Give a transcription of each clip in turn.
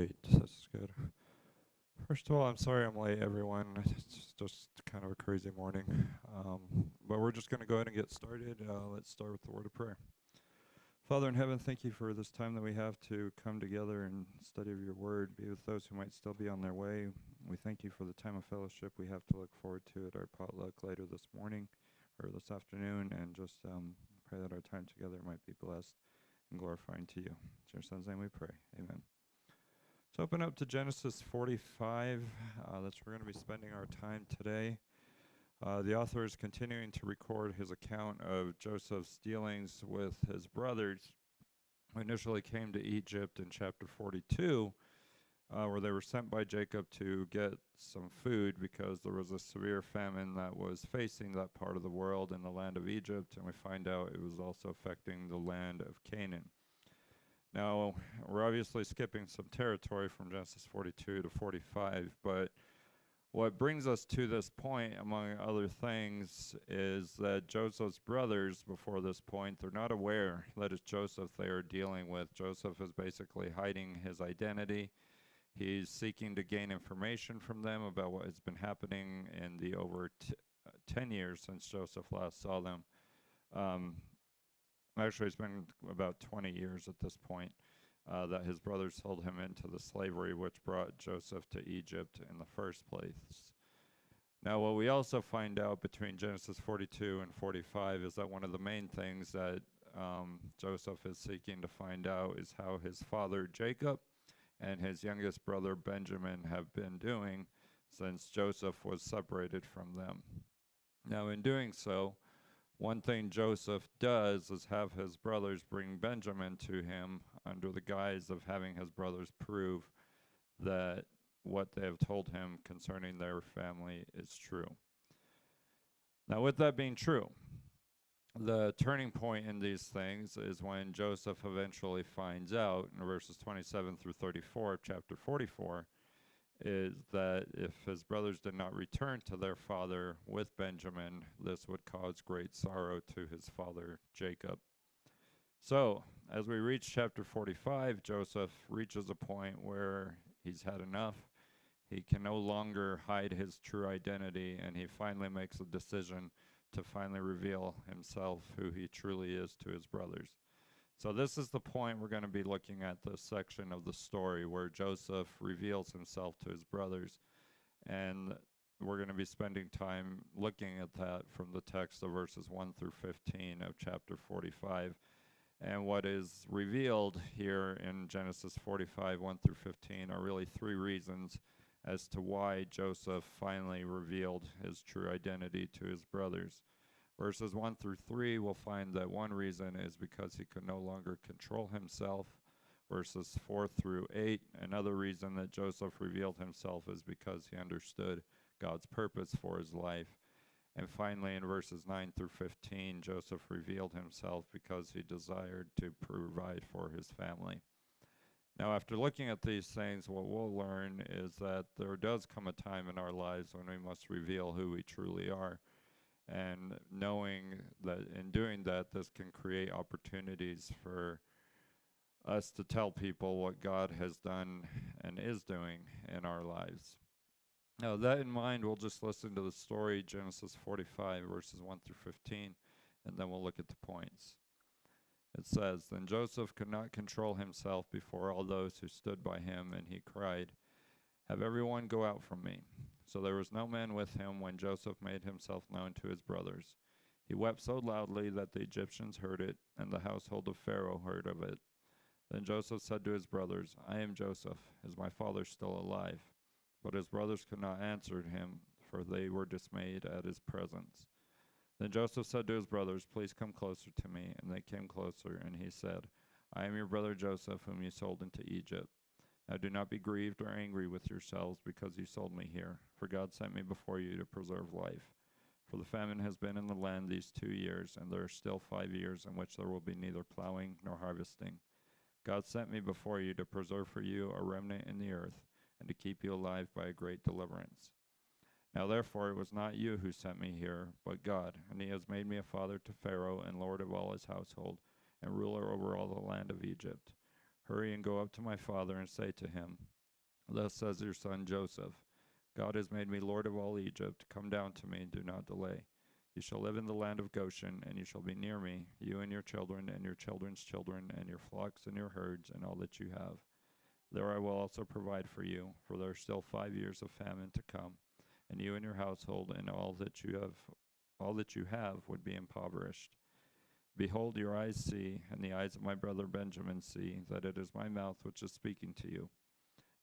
Great, that's good. First of all, I'm sorry I'm late, everyone. It's just kind of a crazy morning. But we're just going to go ahead and get started. Let's start with the word of prayer. Father in heaven, thank you for this time that we have to come together and study of your word. Be with those who might still be on their way. We thank you for the time of fellowship we have to look forward to at our potluck later this morning or this afternoon, and just pray that our time together might be blessed and glorifying to you. In your son's name we pray. Amen. So open up to Genesis 45. That's where we're going to be spending our time today. The author is continuing to record his account of Joseph's dealings with his brothers, who initially came to Egypt in chapter 42, where they were sent by Jacob to get some food because there was a severe famine that was facing that part of the world in the land of Egypt, and we find out it was also affecting the land of Canaan. Now, we're obviously skipping some territory from Genesis 42 to 45, but what brings us to this point, among other things, is that Joseph's brothers, before this point, they're not aware that it's Joseph they are dealing with. Joseph is basically hiding his identity. He's seeking to gain information from them about what has been happening in the over 10 years since Joseph last saw them. Actually, it's been about 20 years at this point that his brothers sold him into the slavery which brought Joseph to Egypt in the first place. Now, what we also find out between Genesis 42 and 45 is that one of the main things that Joseph is seeking to find out is how his father Jacob and his youngest brother Benjamin have been doing since Joseph was separated from them. Now, in doing so, one thing Joseph does is have his brothers bring Benjamin to him under the guise of having his brothers prove that what they have told him concerning their family is true. Now, with that being true, the turning point in these things is when Joseph eventually finds out in verses 27 through 34 of chapter 44 is that if his brothers did not return to their father with Benjamin, this would cause great sorrow to his father Jacob. So, as we reach chapter 45, Joseph reaches a point where he's had enough. He can no longer hide his true identity, and he finally makes a decision to finally reveal himself, who he truly is, to his brothers. So this is the point we're going to be looking at, this section of the story where Joseph reveals himself to his brothers. And we're going to be spending time looking at that from the text of verses 1 through 15 of chapter 45. And what is revealed here in Genesis 45, 1 through 15, are really three reasons as to why Joseph finally revealed his true identity to his brothers. Verses 1 through 3, we'll find that one reason is because he could no longer control himself. Verses 4 through 8, another reason that Joseph revealed himself is because he understood God's purpose for his life. And finally, in verses 9 through 15, Joseph revealed himself because he desired to provide for his family. Now, after looking at these things, what we'll learn is that there does come a time in our lives when we must reveal who we truly are. And knowing that in doing that, this can create opportunities for us to tell people what God has done and is doing in our lives. Now, that in mind, we'll just listen to the story, Genesis 45, verses 1 through 15, and then we'll look at the points. It says, "Then Joseph could not control himself before all those who stood by him, and he cried, 'Have everyone go out from me.' So there was no man with him when Joseph made himself known to his brothers. He wept so loudly that the Egyptians heard it, and the household of Pharaoh heard of it. Then Joseph said to his brothers, 'I am Joseph. Is my father still alive?' But his brothers could not answer him, for they were dismayed at his presence. Then Joseph said to his brothers, 'Please come closer to me.' And they came closer, and he said, 'I am your brother Joseph, whom you sold into Egypt. Now do not be grieved or angry with yourselves because you sold me here, for God sent me before you to preserve life. For the famine has been in the land these 2 years, and there are still 5 years in which there will be neither plowing nor harvesting. God sent me before you to preserve for you a remnant in the earth, and to keep you alive by a great deliverance. Now therefore it was not you who sent me here, but God, and he has made me a father to Pharaoh and lord of all his household, and ruler over all the land of Egypt. Hurry and go up to my father and say to him, Thus says your son Joseph, God has made me Lord of all Egypt. Come down to me, do not delay. You shall live in the land of Goshen, and you shall be near me, you and your children, and your children's children, and your flocks and your herds, and all that you have. There I will also provide for you, for there are still 5 years of famine to come, and you and your household and all that you have would be impoverished. Behold, your eyes see, and the eyes of my brother Benjamin see, that it is my mouth which is speaking to you.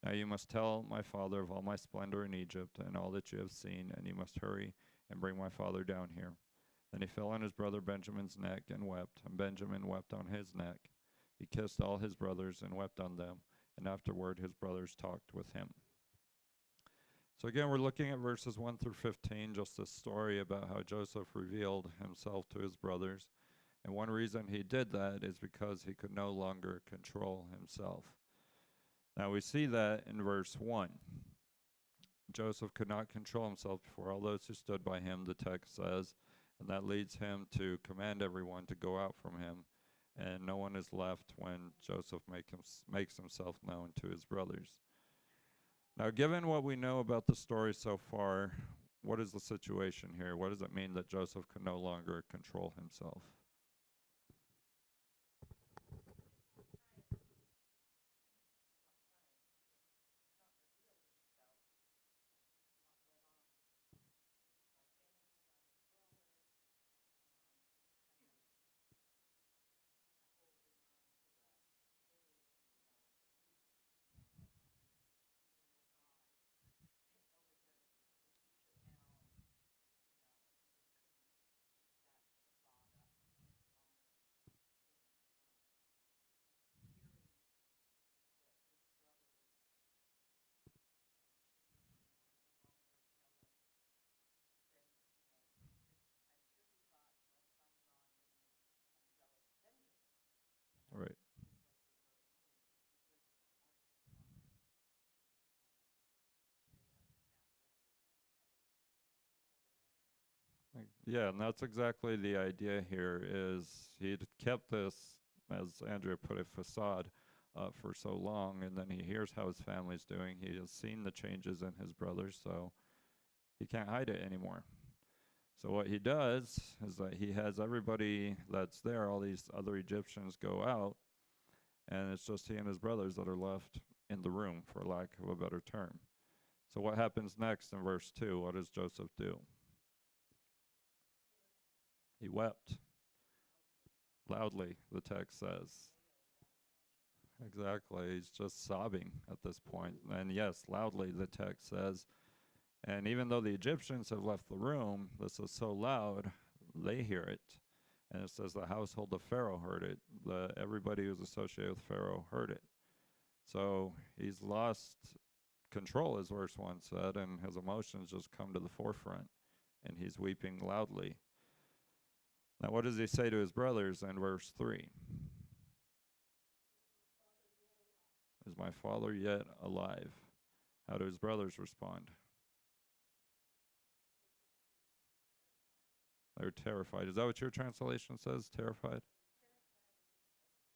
Now you must tell my father of all my splendor in Egypt, and all that you have seen, and you must hurry and bring my father down here. Then he fell on his brother Benjamin's neck and wept, and Benjamin wept on his neck. He kissed all his brothers and wept on them, and afterward his brothers talked with him. So again, we're looking at verses 1 through 15, just a story about how Joseph revealed himself to his brothers. And one reason he did that is because he could no longer control himself. Now we see that in verse 1. Joseph could not control himself before all those who stood by him, the text says, and that leads him to command everyone to go out from him, and no one is left when Joseph makes himself known to his brothers. Now, given what we know about the story so far, what is the situation here? What does it mean that Joseph could no longer control himself? Right. Yeah, and that's exactly the idea here is he'd kept this, as Andrea put it, facade for so long, and then he hears how his family's doing. He has seen the changes in his brothers, so he can't hide it anymore. So what he does is that he has everybody that's there, all these other Egyptians, go out, and it's just he and his brothers that are left in the room, for lack of a better term. So what happens next in verse 2? What does Joseph do? He wept loudly, the text says. Exactly. He's just sobbing at this point. And yes, loudly, the text says. And even though the Egyptians have left the room, this is so loud, they hear it. And it says the household of Pharaoh heard it. Everybody who's associated with Pharaoh heard it. So he's lost control, as verse 1 said, and his emotions just come to the forefront. And he's weeping loudly. Now, what does he say to his brothers in verse 3? Is my father yet alive? How do his brothers respond? They're terrified. Is that what your translation says? Terrified?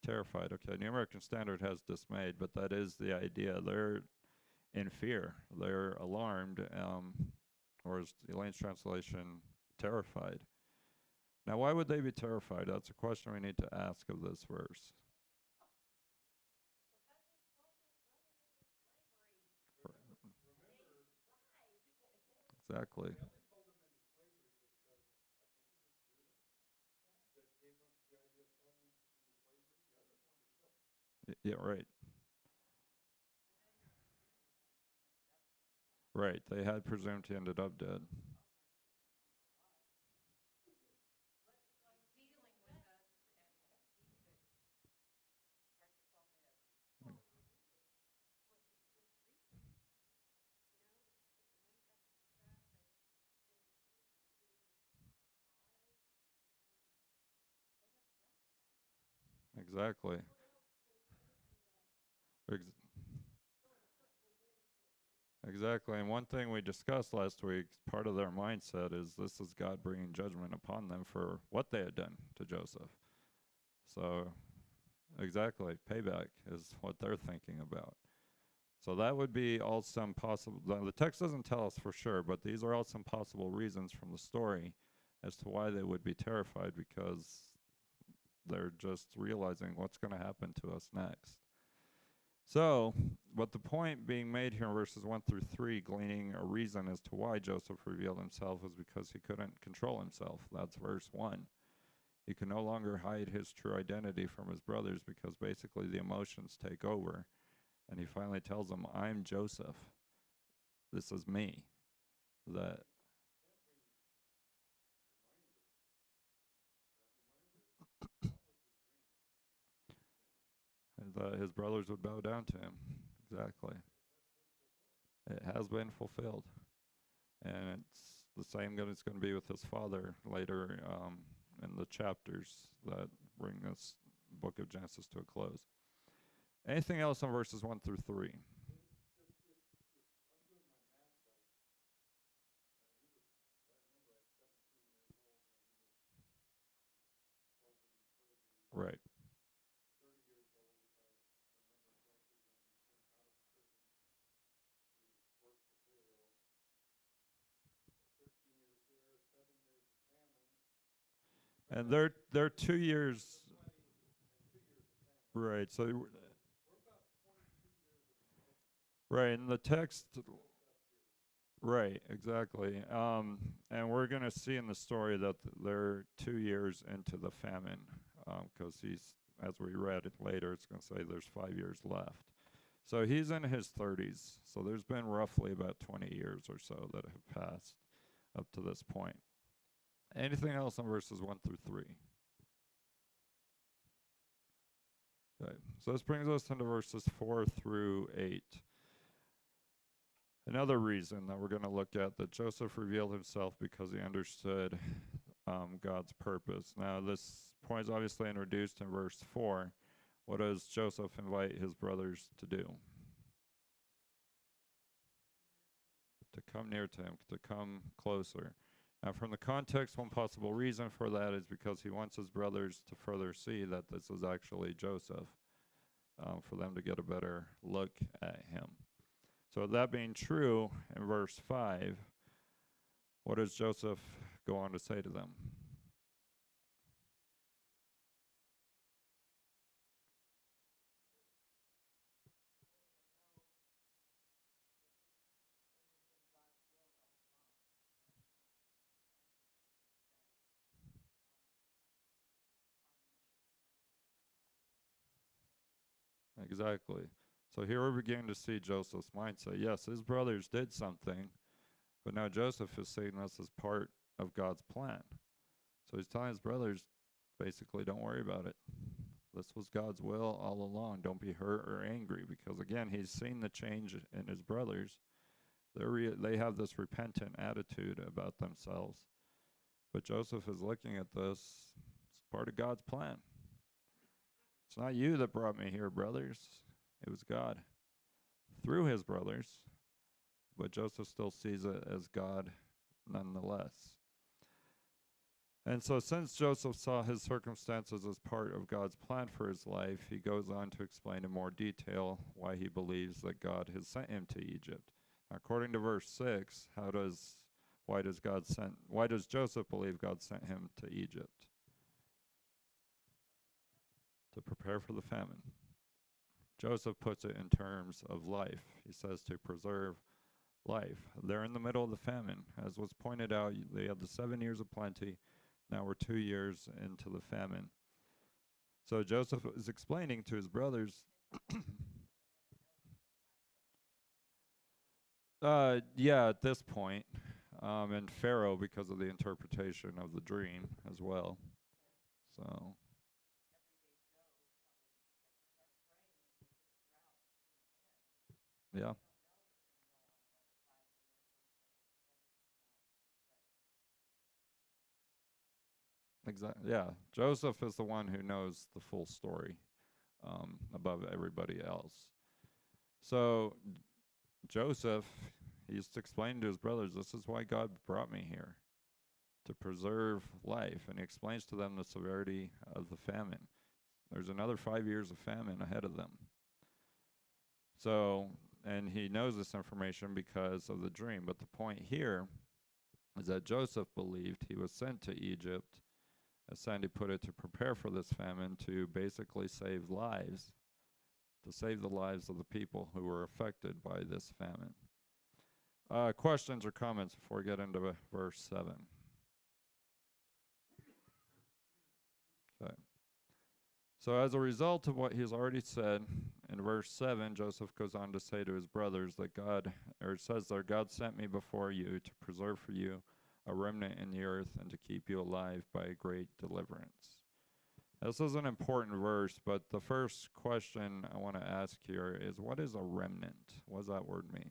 Terrified. Okay. New American Standard has dismayed, but that is the idea. They're in fear. They're alarmed, or as Elaine's translation, terrified. Now, why would they be terrified? That's a question we need to ask of this verse. Exactly. Yeah, right. Right. They had presumed he ended up dead. Exactly. Ex- exactly. And one thing we discussed last week, part of their mindset is this is God bringing judgment upon them for what they had done to Joseph. So, exactly. Payback is what they're thinking about. So that would be all some possible. The text doesn't tell us for sure, but these are all some possible reasons from the story as to why they would be terrified, because they're just realizing what's going to happen to us next. So, but the point being made here in verses 1 through 3, gleaning a reason as to why Joseph revealed himself, was because he couldn't control himself. That's verse 1. He could no longer hide his true identity from his brothers because basically the emotions take over. And he finally tells them, I'm Joseph. This is me. That his brothers would bow down to him. Exactly. It has been fulfilled. And it's the same that it's going to be with his father later in the chapters that bring this book of Genesis to a close. Anything else on verses 1 through 3? Right. And they're 2 years. Right. So right in the text. Right. Exactly. And we're gonna see in the story that they're 2 years into the famine, because he's, as we read it later, it's gonna say there's 5 years left. So he's in his 30s. So there's been roughly about 20 years or so that have passed up to this point. Anything else on verses 1 through 3? Okay. So this brings us into verses 4 through 8. Another reason that we're going to look at, that Joseph revealed himself because he understood God's purpose. Now, this point is obviously introduced in verse 4. What does Joseph invite his brothers to do? To come near to him, to come closer. Now, from the context, one possible reason for that is because he wants his brothers to further see that this is actually Joseph, for them to get a better look at him. So that being true, in verse 5, what does Joseph go on to say to them? Exactly. So here we're beginning to see Joseph's mindset. Yes, his brothers did something, but now Joseph is seeing this as part of God's plan. So he's telling his brothers, basically, don't worry about it. This was God's will all along. Don't be hurt or angry, because again, he's seen the change in his brothers. They have this repentant attitude about themselves. But Joseph is looking at this as part of God's plan. It's not you that brought me here, brothers. It was God through his brothers. But Joseph still sees it as God nonetheless. And so since Joseph saw his circumstances as part of God's plan for his life, he goes on to explain in more detail why he believes that God has sent him to Egypt. Now, according to verse 6, why does Joseph believe God sent him to Egypt? To prepare for the famine. Joseph puts it in terms of life. He says to preserve life. They're in the middle of the famine. As was pointed out, they had the 7 years of plenty. Now we're 2 years into the famine. So Joseph is explaining to his brothers, yeah, at this point, and Pharaoh, because of the interpretation of the dream as well. So, yeah. Exactly. Yeah. Joseph is the one who knows the full story, above everybody else. So Joseph, he's explaining to his brothers, this is why God brought me here, to preserve life. And he explains to them the severity of the famine. There's another 5 years of famine ahead of them. So And he knows this information because of the dream. But the point here is that Joseph believed he was sent to Egypt, as Sandy put it, to prepare for this famine, to basically save lives, to save the lives of the people who were affected by this famine. Questions or comments before we get into verse 7? Okay. So as a result of what he's already said, in verse 7, Joseph goes on to say to his brothers that it says there, God sent me before you to preserve for you a remnant in the earth and to keep you alive by a great deliverance. This is an important verse, but the first question I want to ask here is, what is a remnant? What does that word mean?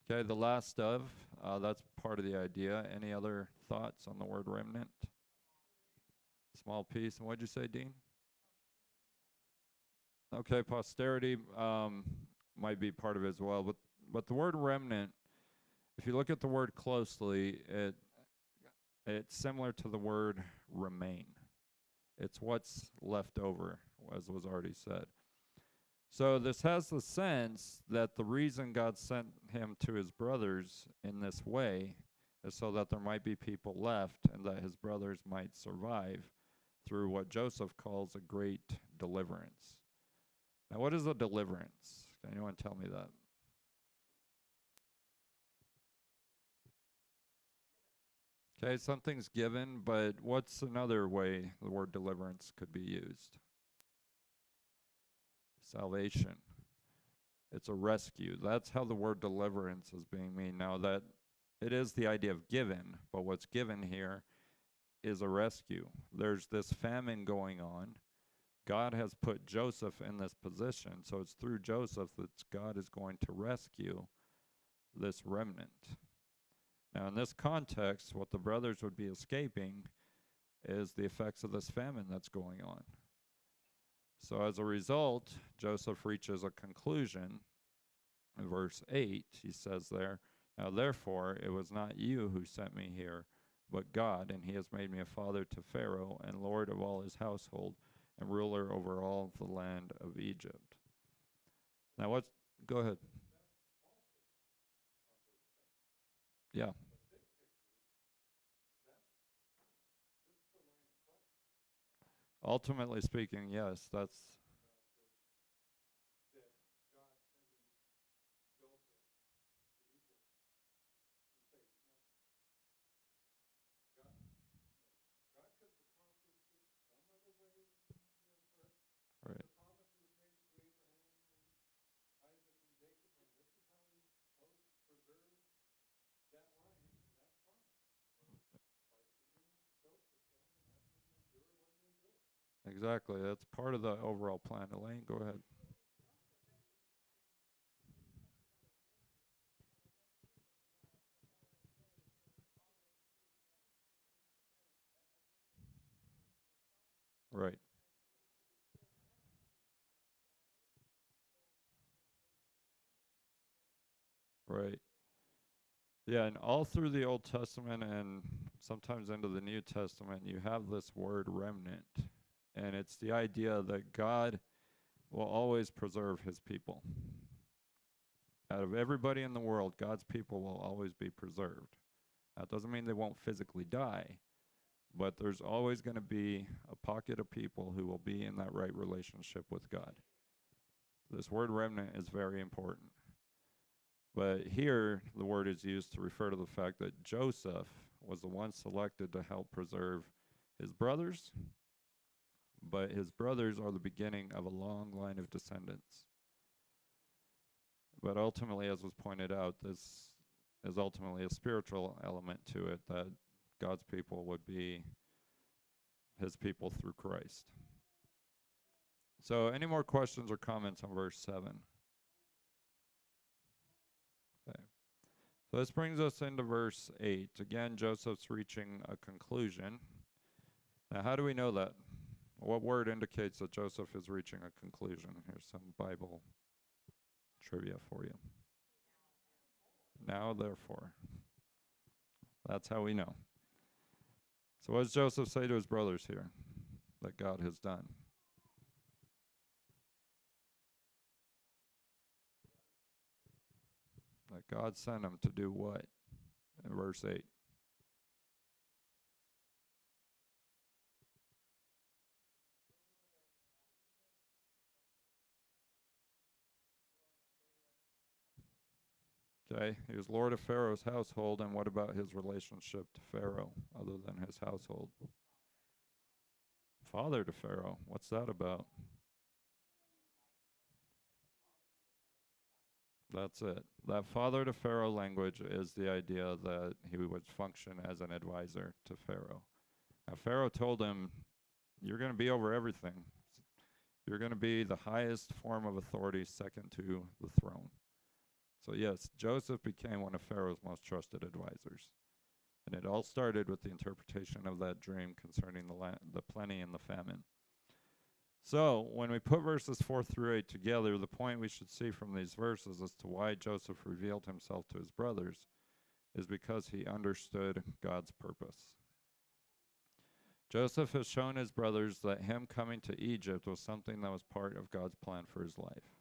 Okay, the last of, that's part of the idea. Any other thoughts on the word remnant? Small piece. And what did you say, Dean? Okay, posterity might be part of it as well. But the word remnant, if you look at the word closely, it's similar to the word remain. It's what's left over, as was already said. So this has the sense that the reason God sent him to his brothers in this way is so that there might be people left and that his brothers might survive through what Joseph calls a great deliverance. Now, what is a deliverance? Can anyone tell me that? Okay, something's given, but what's another way the word deliverance could be used? Salvation. It's a rescue. That's how the word deliverance is being mean. Now that it is the idea of given, but what's given here is a rescue. There's this famine going on. God has put Joseph in this position, so it's through Joseph that God is going to rescue this remnant. Now in this context, what the brothers would be escaping is the effects of this famine that's going on. So as a result, Joseph reaches a conclusion. In verse 8, he says there, now therefore it was not you who sent me here, but God, and he has made me a father to Pharaoh and lord of all his household and ruler over all the land of Egypt. Now go ahead. Yeah. Ultimately speaking, yes, that's right. Exactly. That's part of the overall plan. Elaine, go ahead. Right. Right. Yeah, and all through the Old Testament and sometimes into the New Testament, you have this word remnant. And it's the idea that God will always preserve his people. Out of everybody in the world, God's people will always be preserved. That doesn't mean they won't physically die, but there's always going to be a pocket of people who will be in that right relationship with God. This word remnant is very important. But here, the word is used to refer to the fact that Joseph was the one selected to help preserve his brothers, but his brothers are the beginning of a long line of descendants. But ultimately, as was pointed out, this is ultimately a spiritual element to it, that God's people would be his people through Christ. So any more questions or comments on verse 7? Okay. So this brings us into verse 8. Again, Joseph's reaching a conclusion. Now, how do we know that? What word indicates that Joseph is reaching a conclusion? Here's some Bible trivia for you. Now, therefore. That's how we know. So what does Joseph say to his brothers here that God has done? God sent him to do what? In verse 8. Okay, he was Lord of Pharaoh's household, and what about his relationship to Pharaoh, other than his household? Father to Pharaoh. What's that about? That's it. That father to Pharaoh language is the idea that he would function as an advisor to Pharaoh. Now, Pharaoh told him, you're going to be over everything. You're going to be the highest form of authority, second to the throne. So yes, Joseph became one of Pharaoh's most trusted advisors. And it all started with the interpretation of that dream concerning the plenty and the famine. So when we put verses 4 through 8 together, the point we should see from these verses as to why Joseph revealed himself to his brothers is because he understood God's purpose. Joseph has shown his brothers that him coming to Egypt was something that was part of God's plan for his life.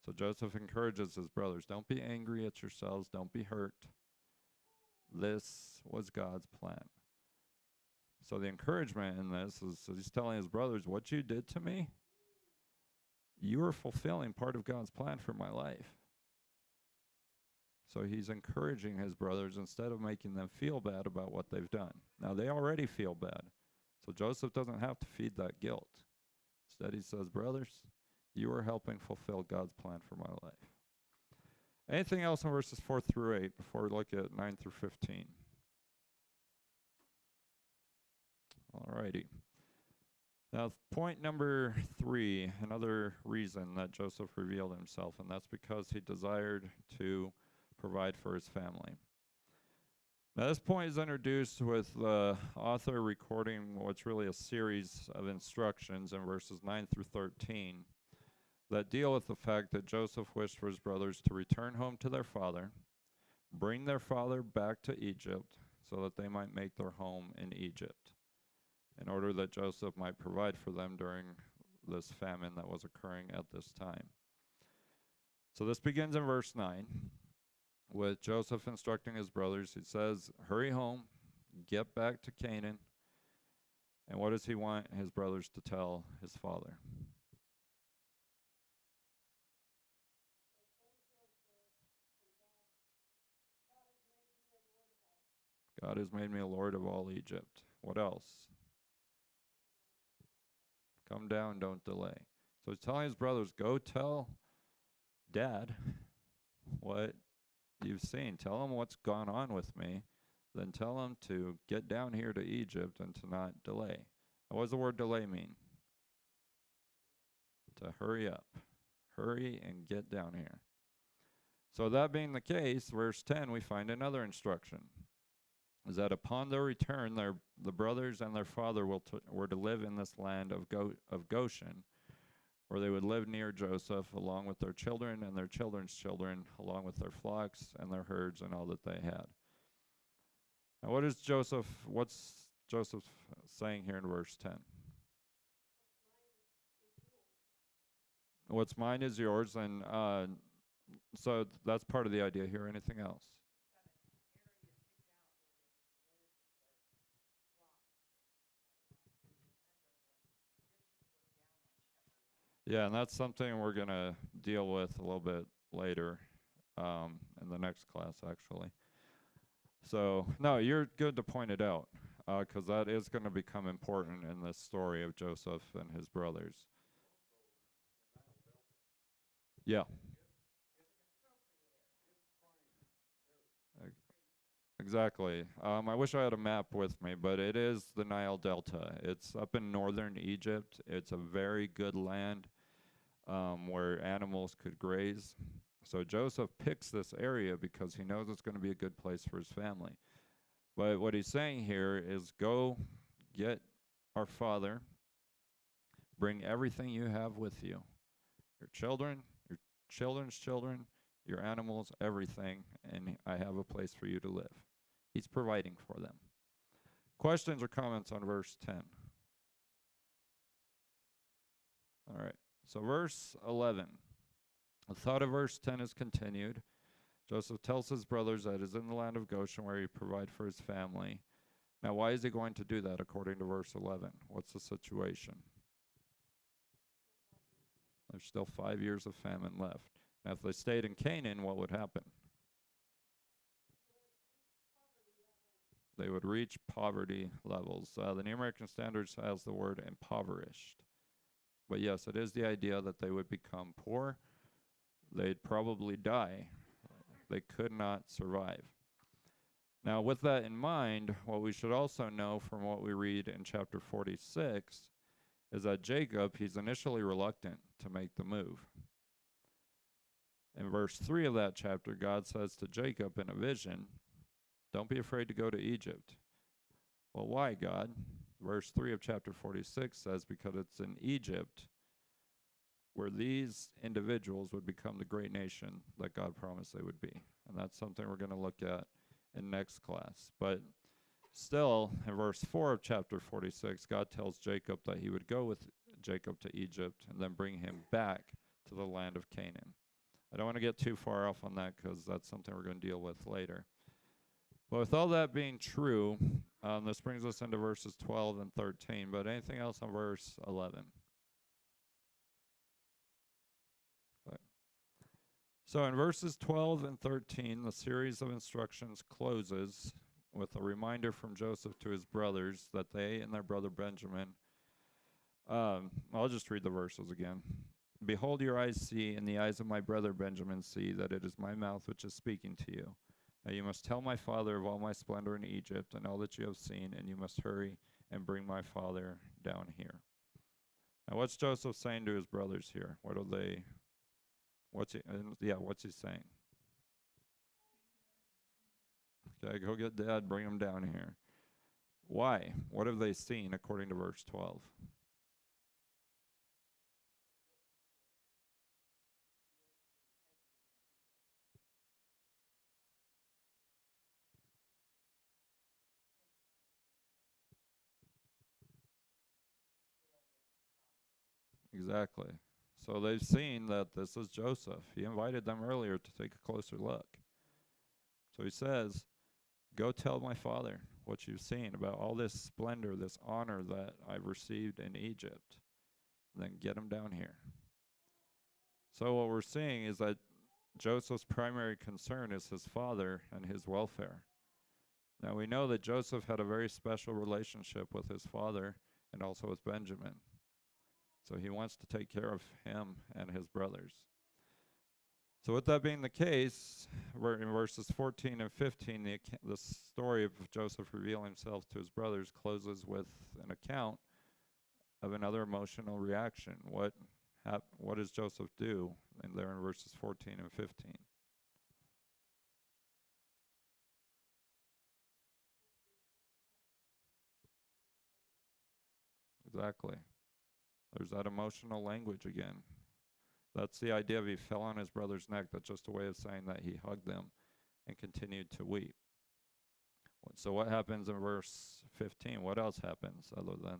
So Joseph encourages his brothers, don't be angry at yourselves, don't be hurt. This was God's plan. So the encouragement in this is he's telling his brothers, what you did to me, you are fulfilling part of God's plan for my life. So he's encouraging his brothers instead of making them feel bad about what they've done. Now, they already feel bad. So Joseph doesn't have to feed that guilt. Instead, he says, brothers, you are helping fulfill God's plan for my life. Anything else in verses 4 through 8 before we look at 9 through 15? Alrighty. Now, point number 3, another reason that Joseph revealed himself, and that's because he desired to provide for his family. Now, this point is introduced with the author recording what's really a series of instructions in verses 9 through 13 that deal with the fact that Joseph wished for his brothers to return home to their father, bring their father back to Egypt so that they might make their home in Egypt, in order that Joseph might provide for them during this famine that was occurring at this time. So this begins in verse 9 with Joseph instructing his brothers. He says, hurry home, get back to Canaan. And what does he want his brothers to tell his father? God has made me a lord of all Egypt. What else? Come down, don't delay. So he's telling his brothers, go tell Dad what you've seen. Tell him what's gone on with me. Then tell him to get down here to Egypt and to not delay. And what does the word delay mean? To hurry up. Hurry and get down here. So that being the case, verse 10, we find another instruction. Is that upon their return, the brothers and their father were to live in this land of Goshen, where they would live near Joseph, along with their children and their children's children, along with their flocks and their herds and all that they had. Now, what's Joseph saying here in verse 10? What's mine is yours, and so that's part of the idea here. Anything else? Yeah, and that's something we're going to deal with a little bit later in the next class, actually. So, no, you're good to point it out, because that is going to become important in this story of Joseph and his brothers. Yeah. Exactly. I wish I had a map with me, but it is the Nile Delta. It's up in northern Egypt. It's a very good land where animals could graze. So Joseph picks this area because he knows it's going to be a good place for his family. But what he's saying here is go get our father, bring everything you have with you, your children, your children's children, your animals, everything, and I have a place for you to live. He's providing for them. Questions or comments on verse 10? All right. So verse 11. The thought of verse 10 is continued. Joseph tells his brothers that he's in the land of Goshen where he provide for his family. Now, why is he going to do that according to verse 11? What's the situation? There's still 5 years of famine left. Now, if they stayed in Canaan, what would happen? They would reach poverty levels. The New American Standard has the word impoverished. But yes, it is the idea that they would become poor. They'd probably die. They could not survive. Now, with that in mind, what we should also know from what we read in chapter 46 is that Jacob, he's initially reluctant to make the move. In verse 3 of that chapter, God says to Jacob in a vision, don't be afraid to go to Egypt. Well, why, God? Verse 3 of chapter 46 says, because it's in Egypt where these individuals would become the great nation that God promised they would be. And that's something we're going to look at in next class. But still, in verse 4 of chapter 46, God tells Jacob that he would go with Jacob to Egypt and then bring him back to the land of Canaan. I don't want to get too far off on that because that's something we're going to deal with later. But with all that being true, this brings us into verses 12 and 13. But anything else on verse 11? Okay. So in verses 12 and 13, the series of instructions closes with a reminder from Joseph to his brothers that they and their brother Benjamin, I'll just read the verses again. Behold, your eyes see, and the eyes of my brother Benjamin see, that it is my mouth which is speaking to you. Now you must tell my father of all my splendor in Egypt and all that you have seen, and you must hurry and bring my father down here. Now what's Joseph saying to his brothers here? What's he saying? Okay, go get dad, bring him down here. Why? What have they seen according to verse 12? Exactly. So they've seen that this is Joseph. He invited them earlier to take a closer look. So he says, go tell my father what you've seen about all this splendor, this honor that I've received in Egypt. And then get him down here. So what we're seeing is that Joseph's primary concern is his father and his welfare. Now we know that Joseph had a very special relationship with his father and also with Benjamin. So he wants to take care of him and his brothers. So with that being the case, in verses 14 and 15, the story of Joseph revealing himself to his brothers closes with an account of another emotional reaction. What does Joseph do in verses 14 and 15? Exactly. There's that emotional language again. That's the idea of he fell on his brother's neck. That's just a way of saying that he hugged them and continued to weep. So what happens in verse 15? What else happens other than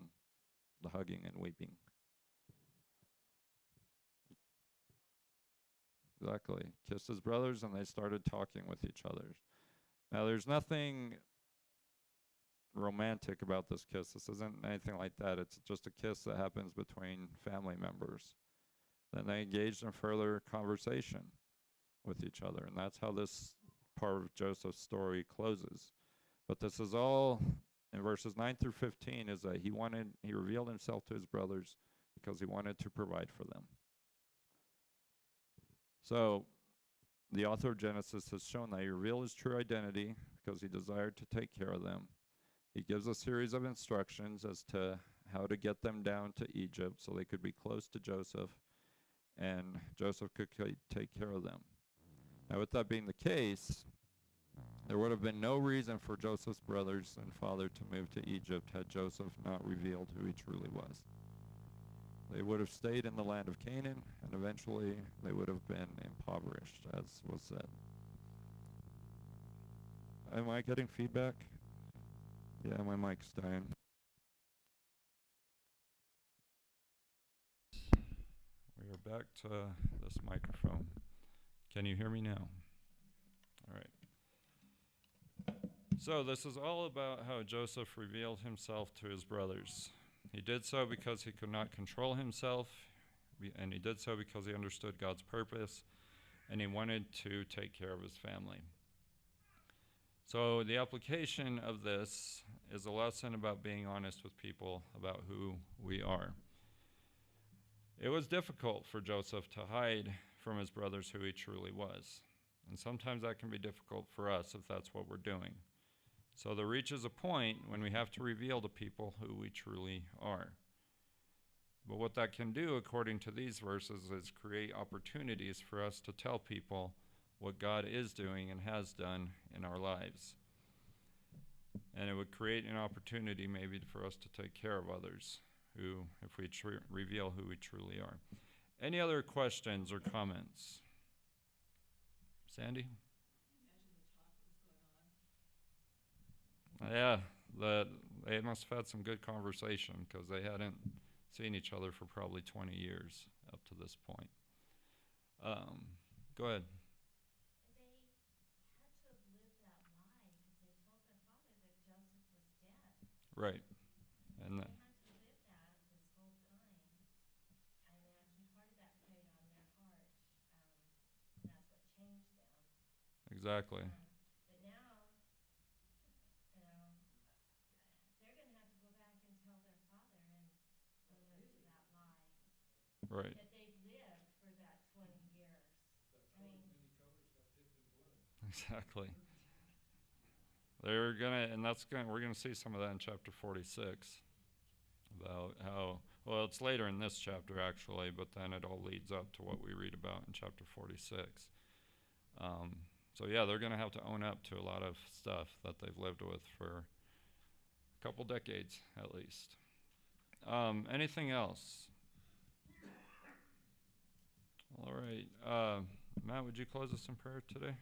the hugging and weeping? Exactly. Kissed his brothers and they started talking with each other. Now there's nothing romantic about this kiss. This isn't anything like that. It's just a kiss that happens between family members. Then they engaged in further conversation with each other, and that's how this part of Joseph's story closes. But this is all in verses 9 through 15 is that he revealed himself to his brothers because he wanted to provide for them. So the author of Genesis has shown that he revealed his true identity because he desired to take care of them. He gives a series of instructions as to how to get them down to Egypt so they could be close to Joseph and Joseph could take care of them. Now, with that being the case, there would have been no reason for Joseph's brothers and father to move to Egypt had Joseph not revealed who he truly was. They would have stayed in the land of Canaan, and eventually they would have been impoverished, as was said. Am I getting feedback? Yeah, my mic's dying. We are back to this microphone. Can you hear me now? All right. So this is all about how Joseph revealed himself to his brothers. He did so because he could not control himself, and he did so because he understood God's purpose, and he wanted to take care of his family. So the application of this is a lesson about being honest with people about who we are. It was difficult for Joseph to hide from his brothers who he truly was. And sometimes that can be difficult for us if that's what we're doing. So there reaches a point when we have to reveal to people who we truly are. But what that can do, according to these verses, is create opportunities for us to tell people what God is doing and has done in our lives. And it would create an opportunity maybe for us to take care of others who, if we reveal who we truly are. Any other questions or comments? Sandy? Yeah, they must have had some good conversation because they hadn't seen each other for probably 20 years up to this point. Go ahead. They had to have lived that lie because they told their father that Joseph was dead. Right. And And they had to live that this whole time. I imagine part of that preyed on their heart, and that's what changed them. exactly. But now, you know, they're going to have to go back and tell their father and own up to that lie Right. that they've lived for that 20 years. Exactly. They're gonna, and that's gonna. We're gonna see some of that in chapter 46 about how. Well, it's later in this chapter actually, but then it all leads up to what we read about in chapter 46. So yeah, they're gonna have to own up to a lot of stuff that they've lived with for a couple decades at least. Anything else? All right. Matt, would you close us in prayer today?